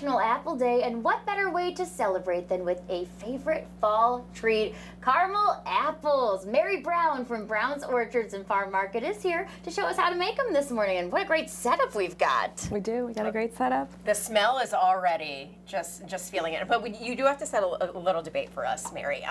National Apple Day, and what better way to celebrate than with a favorite fall treat, caramel apples. Mary Brown from Brown's Orchards and Farm Market is here to show us how to make them this morning, and what a great setup we've got. We do. We got a great setup. The smell is already just feeling it. But you do have to settle a little debate for us, Mary.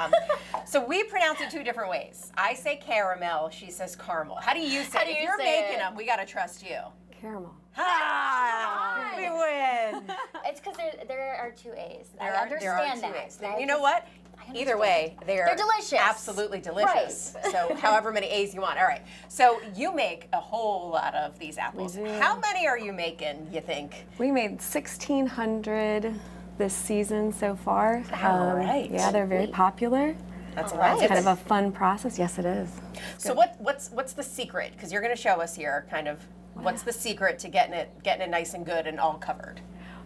So we pronounce it two different ways. I say caramel. She says caramel. How do you say it? If you're making them, we got to trust you. Caramel. Ah, we win. It's because there are two A's. There I are understand two that. A's. You know what? Either way, they're delicious. Absolutely delicious. Right. So however many A's you want. All right. So you make a whole lot of these apples. We do. How many are you making, you think? We made 1,600 this season so far. All right. Yeah, they're very popular. That's All right. right. It's kind of a fun process. Yes, it is. So what's the secret? Because you're going to show us here kind of what's the secret to getting it nice and good and all covered.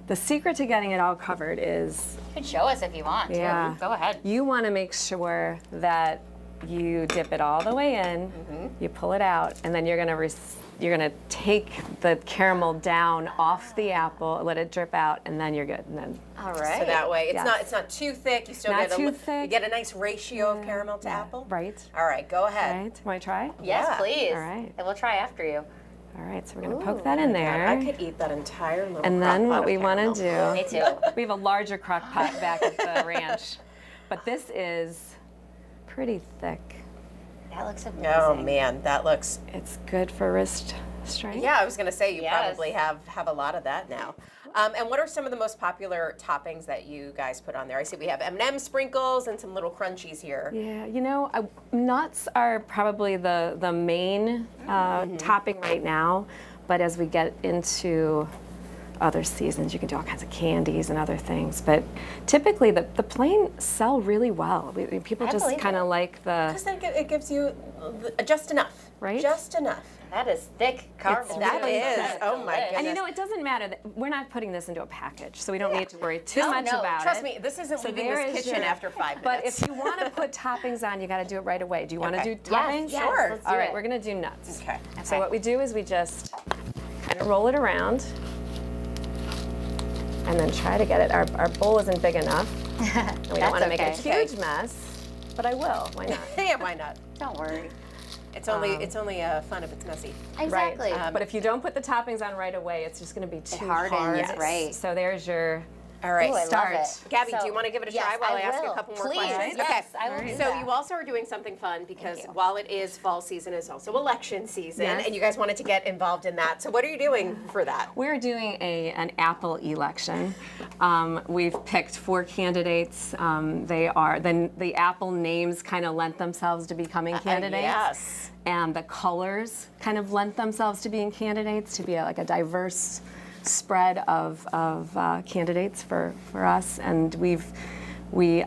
The secret to getting it all covered is You can show us if you want. Yeah. Too. Go ahead. you want to make sure that you dip it all the way in, you pull it out, and then you're gonna take the caramel down off the apple, let it drip out, and then you're good. And then All right. So that way Yes. it's not too thick. You still Not get too you thick. get a nice ratio of caramel to apple. right, All right, go ahead. right. Want to try? Yes, Yeah. please. All right. And we'll try after you. All right. So we're gonna poke that in there. I could eat that entire little And crock then pot what of we want caramel. to Me do, too. we have a larger crock pot back at the ranch, but this is pretty thick. That looks amazing. Oh man, that looks. It's good for wrist strength. Yeah, I was gonna say you Yes. probably have a lot of that now. And what are some of the most popular toppings that you guys put on there? I see we have M&M sprinkles and some little crunchies here. Yeah, nuts are probably the main topping right now, but as we get into other seasons, you can do all kinds of candies and other things. But typically, the plain sell really well. People I just believe kind it. of like the Because then it gives you just enough. Right? Just enough. That is thick caramel. That really is. thick. Oh my goodness. And it doesn't matter that we're not putting this into a package, so we don't need to worry too much no, about Trust it. me, this isn't So leaving there this is kitchen your- after 5 But minutes. if you want to put toppings on, you got to do it right away. Do you want to Okay. do toppings? Yes, Sure. let's do All right, it. we're going to do nuts. Okay. So what we do is we just kind of roll it around and then try to get it. Our bowl isn't big enough. And we don't want to make a okay. huge mess, but I will. Why not? Yeah, why not? Don't worry. It's only fun if it's messy. Exactly. Right. But if you don't put the toppings on right away, it's just going to be too hardens, hard. yes. right. So there's your All right. Ooh, I love start. it. Gabby, So- do you want to give it a yes, try while I ask you a will. couple more Please, questions? yes, Okay. I will do So that. you also are doing something fun because you. while it is fall season, it's also election season, Yes. and you guys wanted to get involved in that. So what are you doing for that? We're doing an Apple election. We've picked 4 candidates. The Apple names kind of lent themselves to becoming candidates. Yes. And the colors kind of lent themselves to being candidates, to be like a diverse spread of candidates for us. And we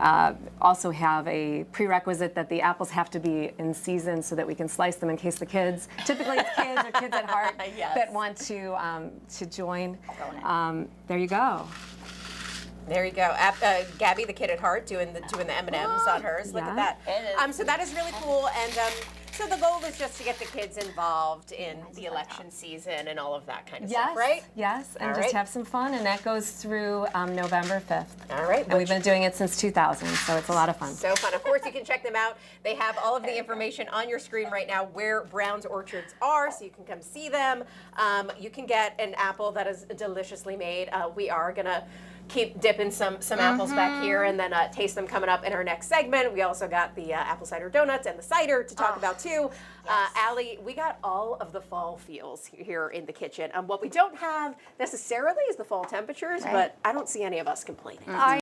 also have a prerequisite that the apples have to be in season so that we can slice them in case typically it's kids or kids at heart Yes. that want to join. There you go. There you go. Gabby, the kid at heart, doing the M&Ms on hers. Look at Yeah. that. It is. So that is really cool. And so the goal is just to get the kids involved in the election season and all of that kind of stuff, right? Yes, and All just right. have some fun, and that goes through November 5th. All right. And we've been doing it since 2000, so it's a lot of fun. So fun. Of course, you can check them out. They have all of the information on your screen right now where Brown's Orchards are, so you can come see them. You can get an apple that is deliciously made. We are going to keep dipping some apples back here and then taste them coming up in our next segment. We also got the apple cider donuts and the cider to talk about too. Allie, we got all of the fall feels here in the kitchen. What we don't have necessarily is the fall temperatures, but I don't see any of us complaining.